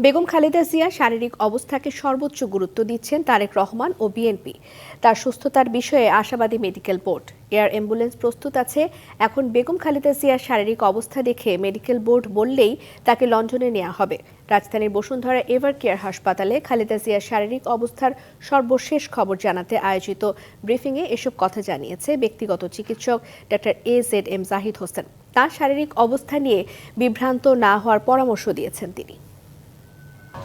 বেগম খালেদা জিয়ার শারীরিক অবস্থাকে সর্বোচ্চ গুরুত্ব দিচ্ছেন তারেক রহমান ও বিএনপি। তার সুস্থতার বিষয়ে আশাবাদী মেডিকেল বোর্ড। এয়ার অ্যাম্বুলেন্স প্রস্তুত আছে। এখন বেগম খালেদা জিয়ার শারীরিক অবস্থা দেখে মেডিকেল বোর্ড বললেই তাকে লন্ডনে নেওয়া হবে। রাজধানীর বসুন্ধরা এভার কেয়ার হাসপাতালে খালেদা জিয়ার শারীরিক অবস্থার সর্বশেষ খবর জানাতে আয়োজিত ব্রিফিংয়ে এসব কথা জানিয়েছে ব্যক্তিগত চিকিৎসক ডক্টর AZM জাহিদ হোসেন। তার শারীরিক অবস্থা নিয়ে বিভ্রান্ত না হওয়ার পরামর্শ দিয়েছেন তিনি।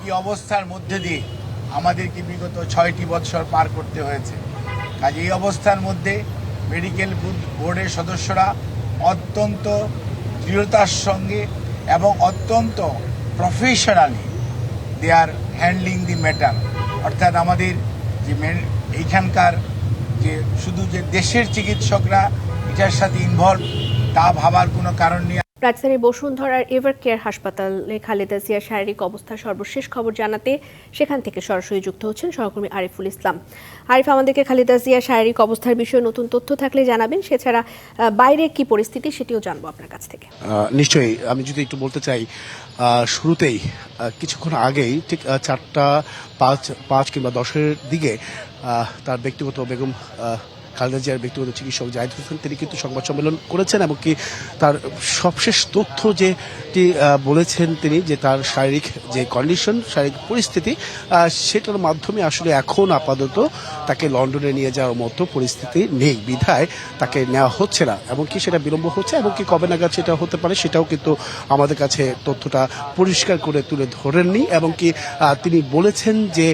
কি অবস্থার মধ্যে দিয়ে আমাদেরকে বিগত 6টি বছর পার করতে হয়েছে। কাজে এই অবস্থার মধ্যে মেডিকেল বোর্ডের সদস্যরা অত্যন্ত দৃঢ়তার সঙ্গে এবং অত্যন্ত professionally they are handling the matter. অর্থাৎ আমাদের যে এইখানকার যে শুধু যে দেশের চিকিৎসকরা এটার সাথে ইনভলভ তা ভাবার কোনো কারণ নেই। রাজধানীর বসুন্ধরার এভার কেয়ার হাসপাতালে খালেদা জিয়ার শারীরিক অবস্থার সর্বশেষ খবর জানাতে সেখান থেকে সরাসরি যুক্ত হচ্ছেন সহকর্মী আরিফুল ইসলাম। আরিফ, আমাদেরকে খালেদা জিয়ার শারীরিক অবস্থার বিষয়ে নতুন তথ্য থাকলে জানাবেন। সেছাড়া বাইরে কি পরিস্থিতি সেটিও জানবো আপনার কাছ থেকে। নিশ্চয়ই, আমি যদি একটু বলতে চাই, শুরুতেই কিছুক্ষণ আগেই ঠিক 4টা 5 কিংবা 10-এর দিকে তার ব্যক্তিগত বেগম খালেদা জিয়ার ব্যক্তিগত চিকিৎসক জাহিদ হোসেন তিনি কিন্তু সংবাদ সম্মেলন করেছেন এবং কি তার সবশেষ তথ্য যেটি বলেছেন তিনি যে তার শারীরিক যে কন্ডিশন, শারীরিক পরিস্থিতি, সেটার মাধ্যমে আসলে এখন আপাতত তাকে লন্ডনে নিয়ে যাওয়ার মতো পরিস্থিতি নেই, বিধায় তাকে নেওয়া হচ্ছে না এবং কি সেটা বিলম্ব হচ্ছে এবং কি কবে নাগাদ সেটা হতে পারে সেটাও কিন্তু আমাদের কাছে তথ্যটা পরিষ্কার করে তুলে ধরেননি। এবং কি তিনি বলেছেন যে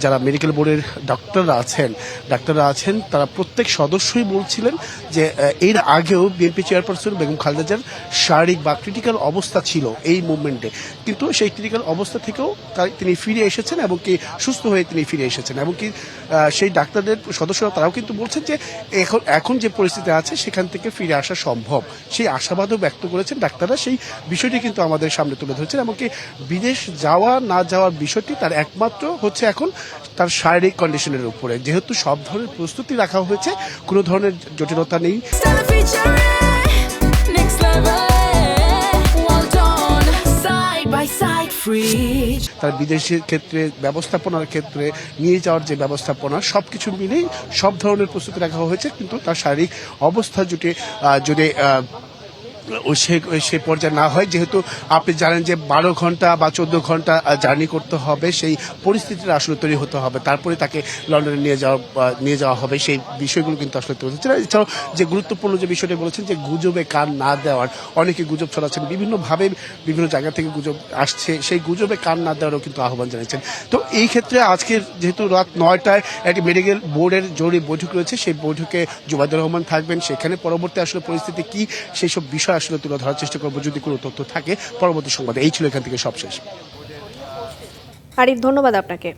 যারা মেডিকেল বোর্ডের ডাক্তাররা আছেন তারা প্রত্যেক সদস্যই বলছিলেন যে এর আগেও বিএনপি চেয়ারপারসন বেগম খালেদা জিয়ার শারীরিক বা ক্রিটিক্যাল অবস্থা ছিল এই মুভমেন্টে, কিন্তু সেই ক্রিটিক্যাল অবস্থা থেকেও তিনি ফিরে এসেছেন এবং কি সুস্থ হয়ে তিনি ফিরে এসেছেন এবং কি সেই ডাক্তারদের সদস্যরা তারাও কিন্তু বলছেন যে এখন যে পরিস্থিতি আছে সেখান থেকে ফিরে আসা সম্ভব, সেই আশাবাদও ব্যক্ত করেছেন ডাক্তাররা। সেই বিষয়টি কিন্তু আমাদের সামনে তুলে ধরেছেন এবং কি বিদেশ যাওয়া না যাওয়ার বিষয়টি তার একমাত্র হচ্ছে এখন তার শারীরিক কন্ডিশনের উপরে, যেহেতু সব ধরনের প্রস্তুতি রাখা হয়েছে, কোনো ধরনের জটিলতা নেই। তার বিদেশের ক্ষেত্রে ব্যবস্থাপনার ক্ষেত্রে নিয়ে যাওয়ার যে ব্যবস্থাপনা সবকিছু মিলেই সব ধরনের প্রস্তুতি রাখা হয়েছে, কিন্তু তার শারীরিক অবস্থা যদি সে পর্যায়ে না হয়, যেহেতু আপনি জানেন যে 12 ঘন্টা বা 14 ঘন্টা জার্নি করতে হবে, সেই পরিস্থিতিটা আসলে তৈরি হতে হবে, তারপরে তাকে লন্ডনে নিয়ে যাওয়া হবে। সেই বিষয়গুলো কিন্তু আসলে তৈরি হচ্ছে। এছাড়াও যে গুরুত্বপূর্ণ যে বিষয়টি বলেছেন যে গুজবে কান না দেওয়ার, অনেকে গুজব ছড়াচ্ছেন, বিভিন্নভাবে বিভিন্ন জায়গা থেকে গুজব আসছে, সেই গুজবে কান না দেওয়ারও কিন্তু আহ্বান জানিয়েছেন। তো এই ক্ষেত্রে আজকের যেহেতু রাত 9টায় একটি মেডিকেল বোর্ডের জরুরি বৈঠক রয়েছে, সেই বৈঠকে জুবাইদুর রহমান থাকবেন, সেখানে পরবর্তী আসলে পরিস্থিতি কি সেই সব বিষয় আসলে তুলে ধরার চেষ্টা করবো যদি কোনো তথ্য থাকে পরবর্তী সংবাদে। এই ছিল এখান থেকে সবশেষ। আরিফ, ধন্যবাদ আপনাকে।